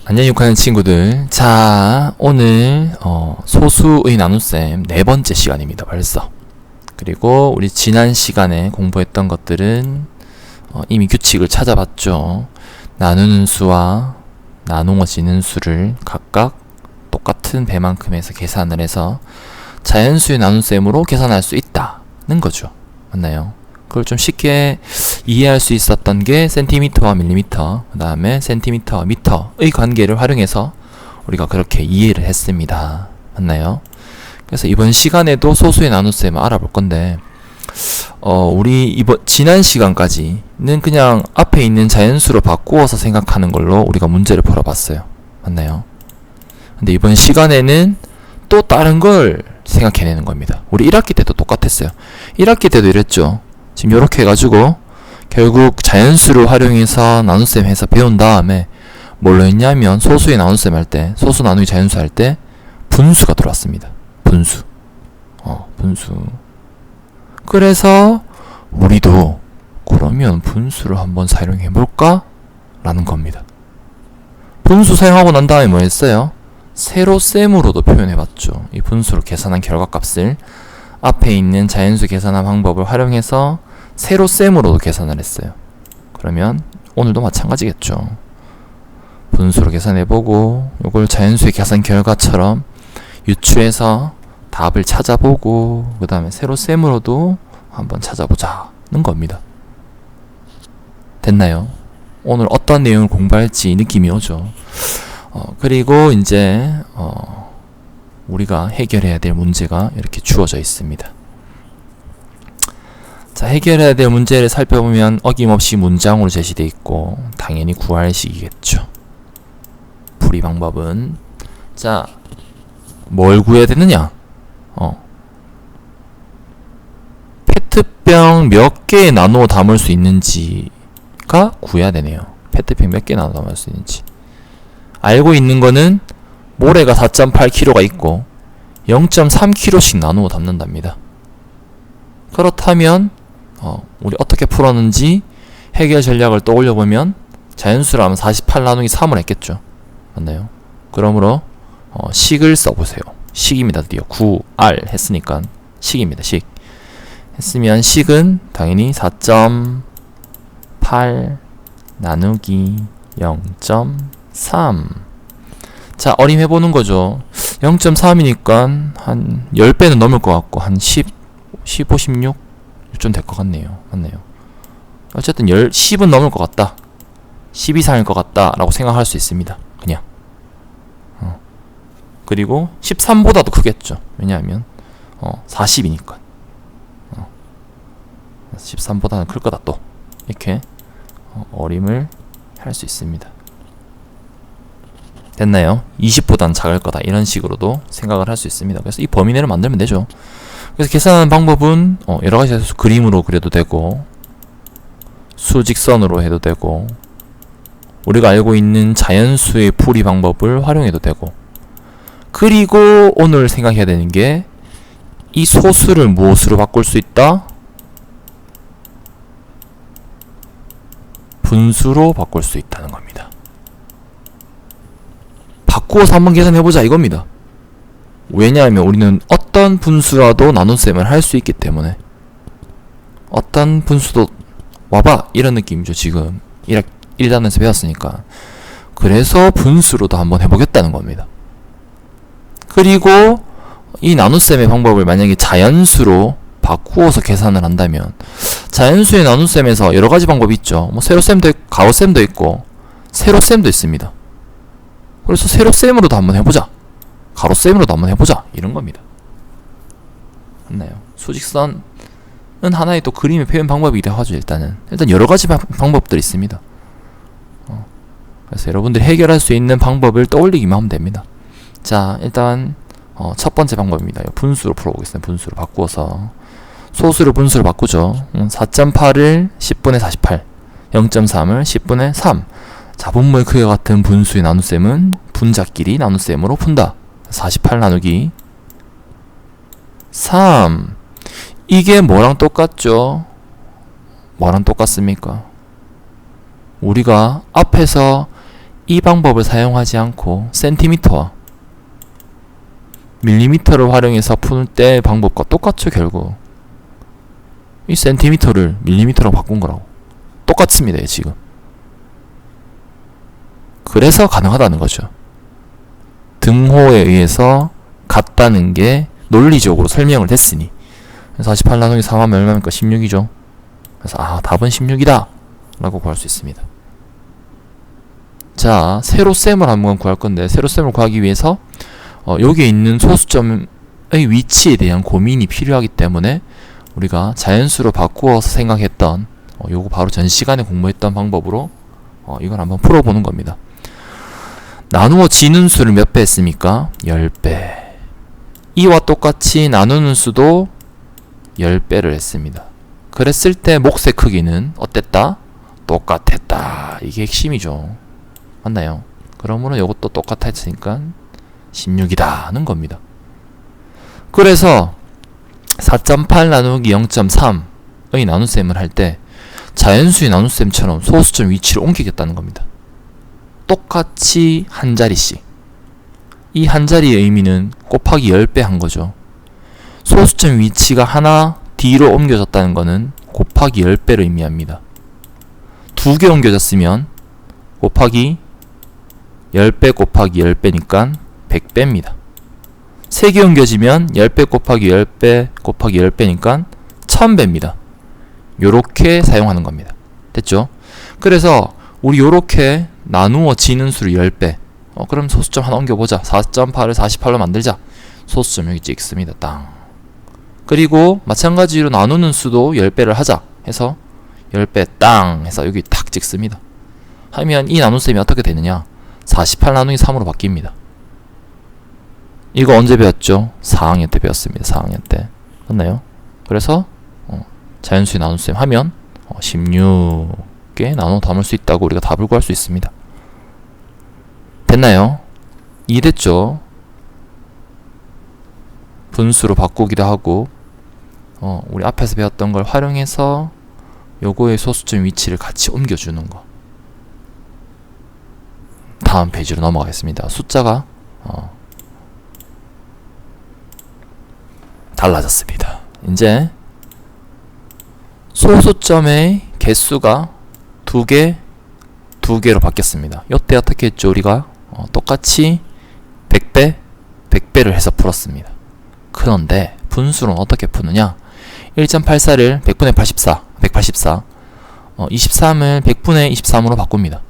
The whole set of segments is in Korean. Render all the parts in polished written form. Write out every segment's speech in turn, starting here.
안녕 육하는 친구들. 자, 오늘 소수의 나눗셈 네 번째 시간입니다. 벌써. 그리고 우리 지난 시간에 공부했던 것들은 이미 규칙을 찾아봤죠. 나누는 수와 나누어지는 수를 각각 똑같은 배만큼에서 계산을 해서 자연수의 나눗셈으로 계산할 수 있다는 거죠. 맞나요? 그걸 좀 쉽게 이해할 수 있었던 게 센티미터와 밀리미터, 그 다음에 센티미터와 미터의 관계를 활용해서 우리가 그렇게 이해를 했습니다. 맞나요? 그래서 이번 시간에도 소수의 나눗셈을 알아볼 건데 우리 지난 시간까지는 그냥 앞에 있는 자연수로 바꾸어서 생각하는 걸로 우리가 문제를 풀어봤어요. 맞나요? 근데 이번 시간에는 또 다른 걸 생각해내는 겁니다. 우리 1학기 때도 똑같았어요. 1학기 때도 이랬죠. 지금 요렇게 해가지고 결국 자연수를 활용해서 나눗셈 해서 배운 다음에 뭘로 했냐면 소수의 나눗셈 할 때, 소수 나누기 자연수 할 때 분수가 들어왔습니다. 분수. 분수. 그래서 우리도 그러면 분수를 한번 사용해볼까? 라는 겁니다. 분수 사용하고 난 다음에 뭐 했어요? 세로셈으로도 표현해봤죠. 이 분수를 계산한 결과값을 앞에 있는 자연수 계산한 방법을 활용해서 세로셈으로도 계산을 했어요. 그러면 오늘도 마찬가지겠죠. 분수로 계산해보고 이걸 자연수의 계산 결과처럼 유추해서 답을 찾아보고 그 다음에 세로셈으로도 한번 찾아보자는 겁니다. 됐나요? 오늘 어떤 내용을 공부할지 느낌이 오죠. 그리고 이제 우리가 해결해야 될 문제가 이렇게 주어져 있습니다. 자, 해결해야 될 문제를 살펴보면 어김없이 문장으로 제시되어 있고 당연히 구할식이겠죠. 풀이 방법은 자, 뭘 구해야 되느냐? 페트병 몇 개 나누어 담을 수 있는지가 구해야 되네요. 페트병 몇 개 나누어 담을 수 있는지. 알고 있는 거는 모래가 4.8kg가 있고 0.3kg씩 나누어 담는답니다. 그렇다면 우리 어떻게 풀었는지 해결 전략을 떠올려보면 자연수로 하면 48 나누기 3을 했겠죠. 맞나요? 그러므로 식을 써보세요. 식입니다. 드디어 9R 했으니까 식입니다. 식 했으면 식은 당연히 4.8 나누기 0.3. 자, 어림해보는 거죠. 0.3이니까 한 10배는 넘을 것 같고 한 10, 15, 16 좀 될 것 같네요. 맞네요. 어쨌든 10은 넘을 것 같다. 10 이상일 것 같다 라고 생각할 수 있습니다. 그냥 그리고 13보다도 크겠죠. 왜냐하면 40이니까 13보다는 클 거다 또 이렇게 어림을 할 수 있습니다. 됐나요? 20보단 작을 거다 이런 식으로도 생각을 할 수 있습니다. 그래서 이 범위 내를 만들면 되죠. 그래서 계산하는 방법은 여러가지 해서 그림으로 그려도 되고 수직선으로 해도 되고 우리가 알고 있는 자연수의 풀이 방법을 활용해도 되고 그리고 오늘 생각해야 되는 게 이 소수를 무엇으로 바꿀 수 있다? 분수로 바꿀 수 있다는 겁니다. 바꾸어서 한번 계산해보자 이겁니다. 왜냐하면 우리는 어떤 분수라도 나눗셈을 할 수 있기 때문에 어떤 분수도 와봐 이런 느낌이죠. 지금 1단에서 배웠으니까. 그래서 분수로도 한번 해보겠다는 겁니다. 그리고 이 나눗셈의 방법을 만약에 자연수로 바꾸어서 계산을 한다면 자연수의 나눗셈에서 여러가지 방법이 있죠. 뭐 세로셈도 있고 가로셈도 있고 세로셈도 있습니다. 그래서 세로셈으로도 한번 해보자. 가로셈으로도 한번 해보자. 이런 겁니다. 맞나요? 수직선은 하나의 또 그림의 표현 방법이기도 하죠. 일단 여러가지 방법들이 있습니다. 그래서 여러분들이 해결할 수 있는 방법을 떠올리기만 하면 됩니다. 자, 일단 첫 번째 방법입니다. 분수로 풀어보겠습니다. 분수로 바꾸어서 소수를 분수로 바꾸죠. 4.8을 10분의 48 0.3을 10분의 3 자분모의 크기가 같은 분수의 나눗셈은 분자끼리 나눗셈으로 푼다. 48 나누기 3. 이게 뭐랑 똑같죠? 뭐랑 똑같습니까? 우리가 앞에서 이 방법을 사용하지 않고 센티미터와 밀리미터를 활용해서 푸는 때 방법과 똑같죠. 결국 이 센티미터를 밀리미터로 바꾼 거라고. 똑같습니다. 지금. 그래서 가능하다는 거죠. 등호에 의해서 같다는 게 논리적으로 설명을 됐으니 48 나누기 3 하면 얼마입니까? 16이죠. 그래서 답은 16이다 라고 구할 수 있습니다. 자, 세로셈을 한번 구할 건데 세로셈을 구하기 위해서 여기에 있는 소수점의 위치에 대한 고민이 필요하기 때문에 우리가 자연수로 바꾸어서 생각했던 요거 바로 전 시간에 공부했던 방법으로 이걸 한번 풀어보는 겁니다. 나누어지는 수를 몇 배 했습니까? 10배. 이와 똑같이 나누는 수도 10배를 했습니다. 그랬을 때 몫의 크기는 어땠다? 똑같았다. 이게 핵심이죠. 맞나요? 그러므로 이것도 똑같았으니까 16이다 하는 겁니다. 그래서 4.8 나누기 0.3의 나눗셈을 할 때 자연수의 나눗셈처럼 소수점 위치를 옮기겠다는 겁니다. 똑같이 한 자리씩. 이 한 자리의 의미는 곱하기 10배 한 거죠. 소수점 위치가 하나 뒤로 옮겨졌다는 것은 곱하기 10배를 의미합니다. 2개 옮겨졌으면 곱하기 10배 곱하기 10배니까 100배입니다. 3개 옮겨지면 10배 곱하기 10배 곱하기 10배니까 1000배입니다. 요렇게 사용하는 겁니다. 됐죠? 그래서 우리 요렇게 나누어지는 수를 10배. 그럼 소수점 하나 옮겨보자. 4.8을 48로 만들자. 소수점 여기 찍습니다. 땅. 그리고 마찬가지로 나누는 수도 10배를 하자 해서 10배 땅 해서 여기 탁 찍습니다. 하면 이 나눗셈이 어떻게 되느냐? 48 나누기 3으로 바뀝니다. 이거 언제 배웠죠? 4학년 때 배웠습니다. 4학년 때. 맞나요? 그래서 자연수의 나눗셈 하면 16개 나눠 담을 수 있다고 우리가 답을 구할 수 있습니다. 됐나요? 이해됐죠? 분수로 바꾸기도 하고 우리 앞에서 배웠던 걸 활용해서 요거의 소수점 위치를 같이 옮겨주는 거. 다음 페이지로 넘어가겠습니다. 숫자가 달라졌습니다. 이제 소수점의 개수가 2개로 바뀌었습니다. 이때 어떻게 했죠? 우리가 똑같이 100배, 100배를 해서 풀었습니다. 그런데 분수는 어떻게 푸느냐? 1.84를 100분의 84, 184, 23을 100분의 23으로 바꿉니다.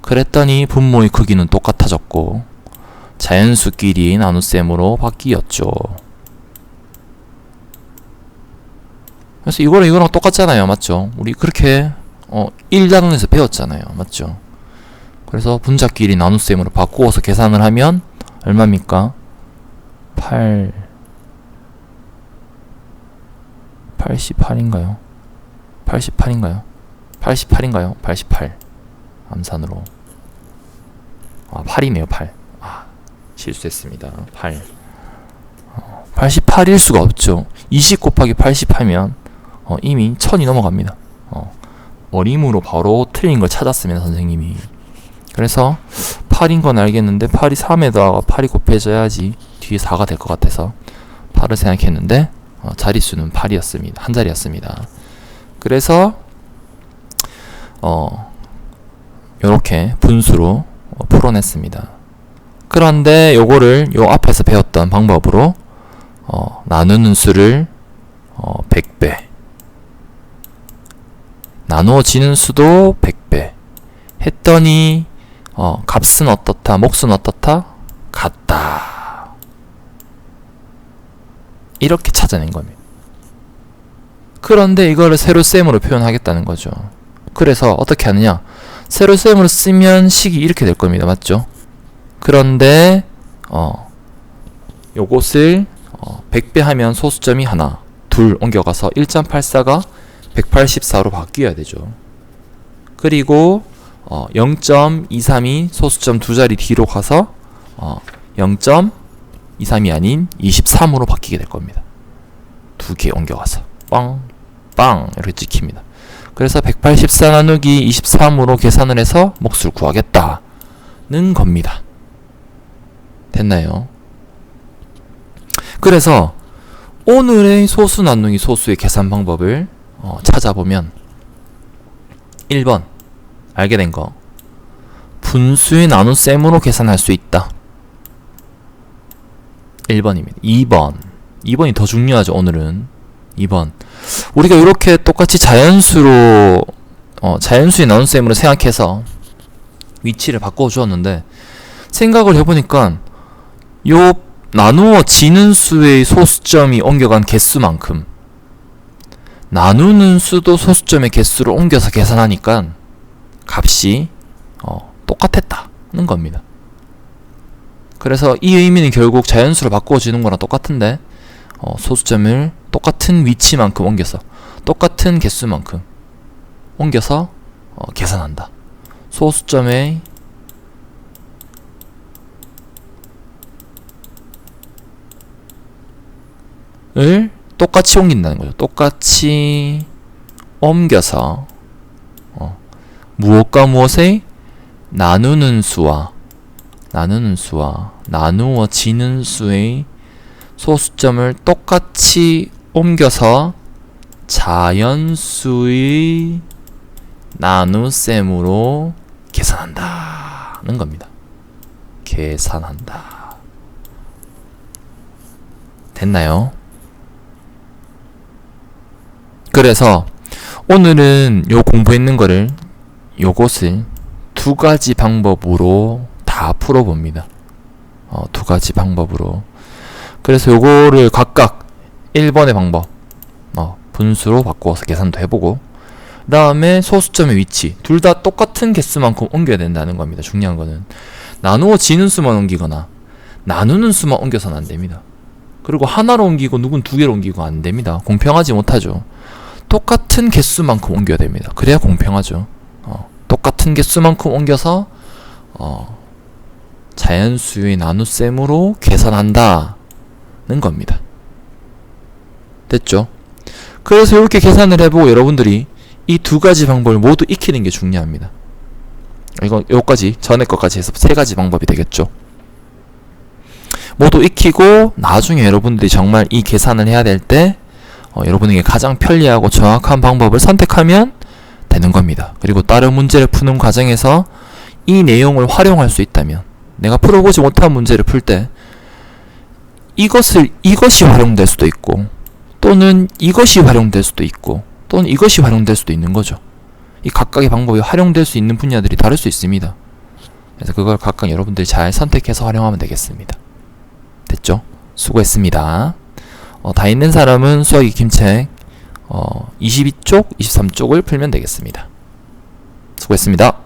그랬더니 분모의 크기는 똑같아졌고 자연수끼리 나눗셈으로 바뀌었죠. 그래서 이거랑 똑같잖아요. 맞죠? 우리 그렇게 1단원에서 배웠잖아요. 맞죠? 그래서 분자끼리 나눗셈으로 바꾸어서 계산을 하면 얼마입니까? 88인가요? 88인가요? 88. 암산으로. 8이네요. 8. 실수했습니다. 8. 88일 수가 없죠. 20 곱하기 80 하면 이미 1000이 넘어갑니다. 어림으로 바로 틀린 걸 찾았습니다. 선생님이. 그래서 8인 건 알겠는데 8이 3에다가 8이 곱해져야지 뒤에 4가 될 것 같아서 8을 생각했는데 자릿수는 8이었습니다. 한 자리였습니다. 그래서 요렇게 분수로 풀어냈습니다. 그런데 요거를 요 앞에서 배웠던 방법으로 나누는 수를 100배, 나누어지는 수도 100배 했더니 값은 어떻다, 몫은 어떻다? 같다. 이렇게 찾아낸 겁니다. 그런데 이거를 세로셈으로 표현하겠다는 거죠. 그래서 어떻게 하느냐? 세로셈으로 쓰면 식이 이렇게 될 겁니다. 맞죠? 그런데 요것을 100배 하면 소수점이 하나, 둘 옮겨가서 1.84가 184로 바뀌어야 되죠. 그리고 0.23이 소수점 두 자리 뒤로 가서 0.23이 아닌 23으로 바뀌게 될 겁니다. 두 개 옮겨가서 빵 이렇게 찍힙니다. 그래서 184 나누기 23으로 계산을 해서 몫을 구하겠다 겁니다. 됐나요? 그래서 오늘의 소수 나누기 소수의 계산 방법을 찾아보면 1번 알게 된 거, 분수의 나눗셈으로 계산할 수 있다. 1번입니다. 2번이 더 중요하죠. 오늘은 2번, 우리가 이렇게 똑같이 자연수의 나눗셈으로 생각해서 위치를 바꿔 주었는데, 생각을 해보니까 요 나누어지는 수의 소수점이 옮겨간 개수만큼 나누는 수도 소수점의 개수를 옮겨서 계산하니까 값이 똑같았다는 겁니다. 그래서 이 의미는 결국 자연수로 바꿔주는 거랑 똑같은데, 소수점을 똑같은 위치만큼 옮겨서 똑같은 개수만큼 옮겨서 계산한다. 소수점의 을 똑같이 옮긴다는 거죠. 똑같이 옮겨서 무엇과 무엇의 나누는 수와 나누어지는 수의 소수점을 똑같이 옮겨서 자연수의 나눗셈으로 계산한다는 겁니다. 계산한다. 됐나요? 그래서 오늘은 요 공부했는 거를, 요것을 두 가지 방법으로 다 풀어봅니다. 두 가지 방법으로. 그래서 요거를 각각 1번의 방법, 분수로 바꾸어서 계산도 해보고, 그 다음에 소수점의 위치, 둘 다 똑같은 개수만큼 옮겨야 된다는 겁니다. 중요한 거는 나누어지는 수만 옮기거나 나누는 수만 옮겨서는 안 됩니다. 그리고 하나로 옮기고 누군 두 개로 옮기고 안 됩니다. 공평하지 못하죠. 똑같은 개수만큼 옮겨야 됩니다. 그래야 공평하죠. 똑같은 개수만큼 옮겨서 자연수의 나눗셈으로 계산한다는 겁니다. 됐죠? 그래서 이렇게 계산을 해보고 여러분들이 이 두 가지 방법을 모두 익히는 게 중요합니다. 이거 요까지 전에 것까지 해서 세 가지 방법이 되겠죠. 모두 익히고 나중에 여러분들이 정말 이 계산을 해야 될 때 여러분에게 가장 편리하고 정확한 방법을 선택하면 되는 겁니다. 그리고 다른 문제를 푸는 과정에서 이 내용을 활용할 수 있다면, 내가 풀어보지 못한 문제를 풀 때 이것이 활용될 수도 있고, 또는 이것이 활용될 수도 있고, 또는 이것이 활용될 수도 있는 거죠. 이 각각의 방법이 활용될 수 있는 분야들이 다를 수 있습니다. 그래서 그걸 각각 여러분들이 잘 선택해서 활용하면 되겠습니다. 됐죠? 수고했습니다. 다 있는 사람은 수학 익힘책 22쪽, 23쪽을 풀면 되겠습니다. 수고했습니다.